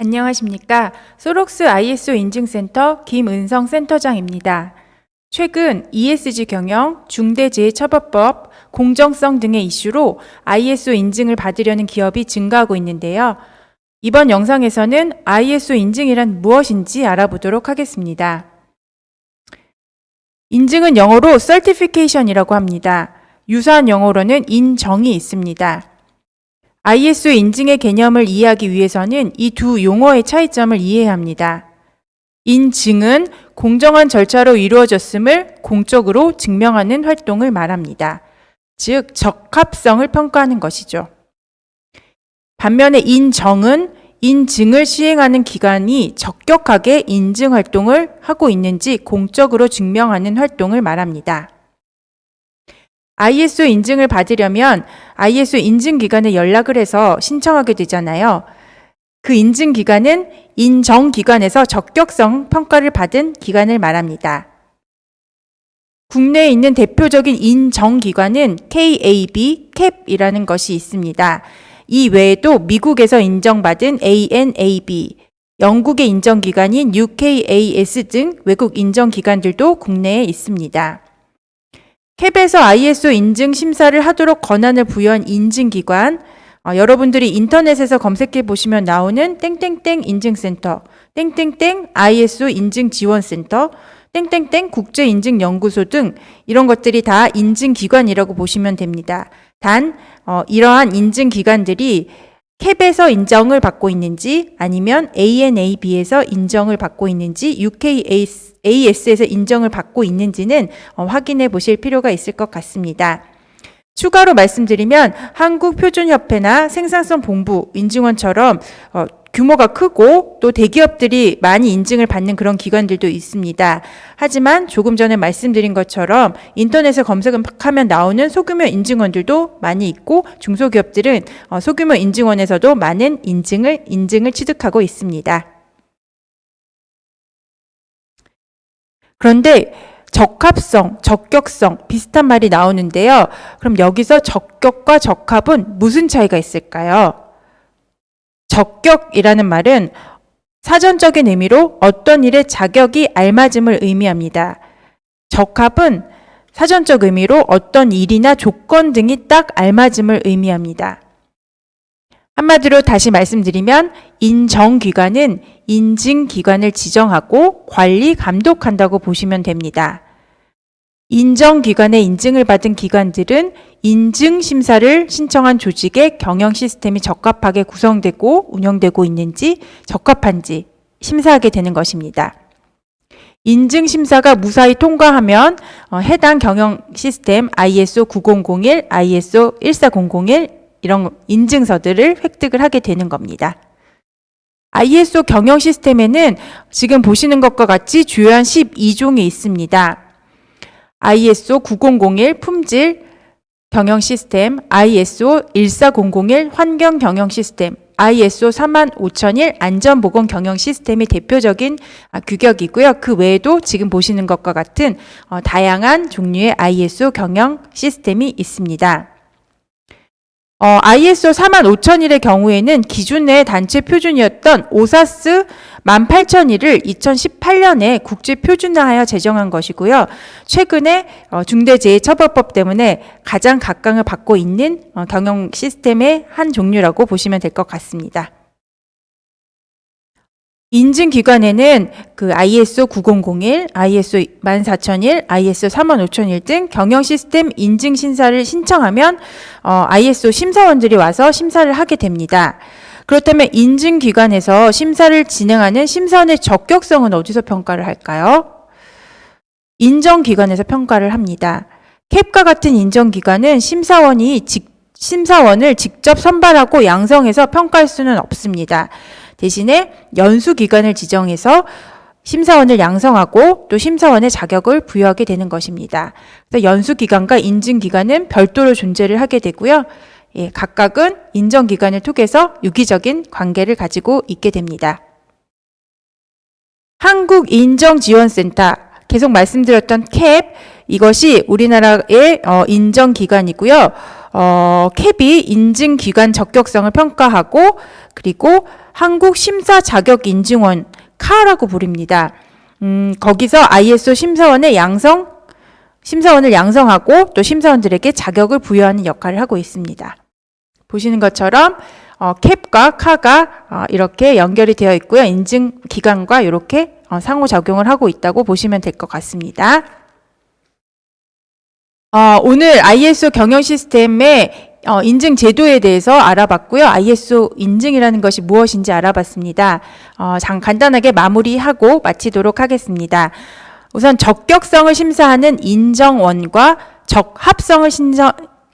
안녕하십니까. 소록스 ISO 인증센터 김은성 센터장입니다. 최근 ESG 경영, 중대재해처벌법, 공정성 등의 이슈로 ISO 인증을 받으려는 기업이 증가하고 있는데요. 이번 영상에서는 ISO 인증이란 무엇인지 알아보도록 하겠습니다. 인증은 영어로 Certification이라고 합니다. 유사한 영어로는 인정이 있습니다. ISO 인증의 개념을 이해하기 위해서는 이 두 용어의 차이점을 이해해야 합니다. 인증은 공정한 절차로 이루어졌음을 공적으로 증명하는 활동을 말합니다. 즉, 적합성을 평가하는 것이죠. 반면에 인정은 인증을 시행하는 기관이 적격하게 인증 활동을 하고 있는지 공적으로 증명하는 활동을 말합니다. ISO 인증을 받으려면 ISO 인증기관에 연락을 해서 신청하게 되잖아요. 그 인증기관은 인정기관에서 적격성 평가를 받은 기관을 말합니다. 국내에 있는 대표적인 인정기관은 KAB, CAP이라는 것이 있습니다. 이 외에도 미국에서 인정받은 ANAB, 영국의 인정기관인 UKAS 등 외국 인정기관들도 국내에 있습니다. 캡에서 ISO 인증 심사를 하도록 권한을 부여한 인증기관, 여러분들이 인터넷에서 검색해 보시면 나오는 땡땡땡 인증센터, 땡땡땡 ISO 인증지원센터, 땡땡땡 국제인증연구소 등 이런 것들이 다 인증기관이라고 보시면 됩니다. 단 이러한 인증기관들이 캡에서 인정을 받고 있는지 아니면 ANAB에서 인정을 받고 있는지 UKAS에서 인정을 받고 있는지는 확인해 보실 필요가 있을 것 같습니다. 추가로 말씀드리면 한국표준협회나 생산성본부 인증원처럼 규모가 크고 또 대기업들이 많이 인증을 받는 그런 기관들도 있습니다. 하지만 조금 전에 말씀드린 것처럼 인터넷에 검색하면 나오는 소규모 인증원들도 많이 있고 중소기업들은 소규모 인증원에서도 많은 인증을 취득하고 있습니다. 그런데 적합성, 적격성 비슷한 말이 나오는데요. 그럼 여기서 적격과 적합은 무슨 차이가 있을까요? 적격이라는 말은 사전적인 의미로 어떤 일의 자격이 알맞음을 의미합니다. 적합은 사전적 의미로 어떤 일이나 조건 등이 딱 알맞음을 의미합니다. 한마디로 다시 말씀드리면 인정기관은 인증기관을 지정하고 관리, 감독한다고 보시면 됩니다. 인정기관의 인증을 받은 기관들은 인증심사를 신청한 조직의 경영 시스템이 적합하게 구성되고 운영되고 있는지 적합한지 심사하게 되는 것입니다. 인증심사가 무사히 통과하면 해당 경영 시스템 ISO 9001, ISO 14001 이런 인증서들을 획득을 하게 되는 겁니다. ISO 경영 시스템에는 지금 보시는 것과 같이 주요한 12종이 있습니다. ISO 9001 품질 경영 시스템, ISO 14001 환경 경영 시스템, ISO 35001 안전보건 경영 시스템이 대표적인 규격이고요. 그 외에도 지금 보시는 것과 같은 다양한 종류의 ISO 경영 시스템이 있습니다. ISO 45001의 경우에는 기존의 단체 표준이었던 오사스 18001을 2018년에 국제 표준화하여 제정한 것이고요. 최근에 중대재해처벌법 때문에 가장 각광을 받고 있는 경영 시스템의 한 종류라고 보시면 될 것 같습니다. 인증기관에는 그 ISO 9001, ISO 14001, ISO 35001 등 경영 시스템 인증 심사를 신청하면 ISO 심사원들이 와서 심사를 하게 됩니다. 그렇다면 인증기관에서 심사를 진행하는 심사원의 적격성은 어디서 평가를 할까요? 인정기관에서 평가를 합니다. 캡과 같은 인정기관은 심사원을 직접 선발하고 양성해서 평가할 수는 없습니다. 대신에 연수기관을 지정해서 심사원을 양성하고 또 심사원의 자격을 부여하게 되는 것입니다. 그래서 연수기관과 인증기관은 별도로 존재를 하게 되고요. 각각은 인정기관을 통해서 유기적인 관계를 가지고 있게 됩니다. 한국인정지원센터, 계속 말씀드렸던 캡, 이것이 우리나라의 인정기관이고요. 캡이 인증기관 적격성을 평가하고 그리고 한국심사자격인증원 카라고 부릅니다. 거기서 ISO 심사원을 양성하고 또 심사원들에게 자격을 부여하는 역할을 하고 있습니다. 보시는 것처럼 캡과 카가 이렇게 연결이 되어 있고요. 인증기관과 이렇게 상호작용을 하고 있다고 보시면 될 것 같습니다. 오늘 ISO 경영 시스템의 인증 제도에 대해서 알아봤고요. ISO 인증이라는 것이 무엇인지 알아봤습니다. 간단하게 마무리하고 마치도록 하겠습니다. 우선 적격성을 심사하는 인정원과 적합성을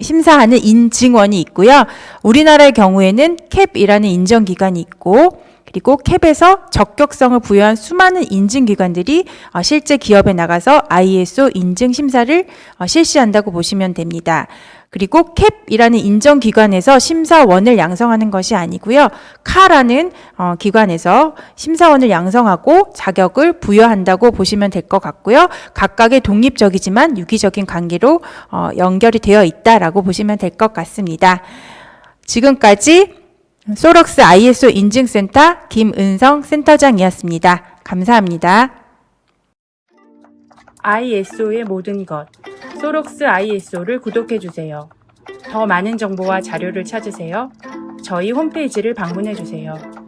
심사하는 인증원이 있고요. 우리나라의 경우에는 캡이라는 인정기관이 있고 그리고 캡에서 적격성을 부여한 수많은 인증기관들이 실제 기업에 나가서 ISO 인증 심사를 실시한다고 보시면 됩니다. 그리고 캡이라는 인정기관에서 심사원을 양성하는 것이 아니고요. 카라는 기관에서 심사원을 양성하고 자격을 부여한다고 보시면 될 것 같고요. 각각의 독립적이지만 유기적인 관계로 연결이 되어 있다라고 보시면 될 것 같습니다. 지금까지 소럭스 ISO 인증센터 김은성 센터장이었습니다. 감사합니다. ISO의 모든 것, 소럭스 ISO를 구독해주세요. 더 많은 정보와 자료를 찾으세요. 저희 홈페이지를 방문해주세요.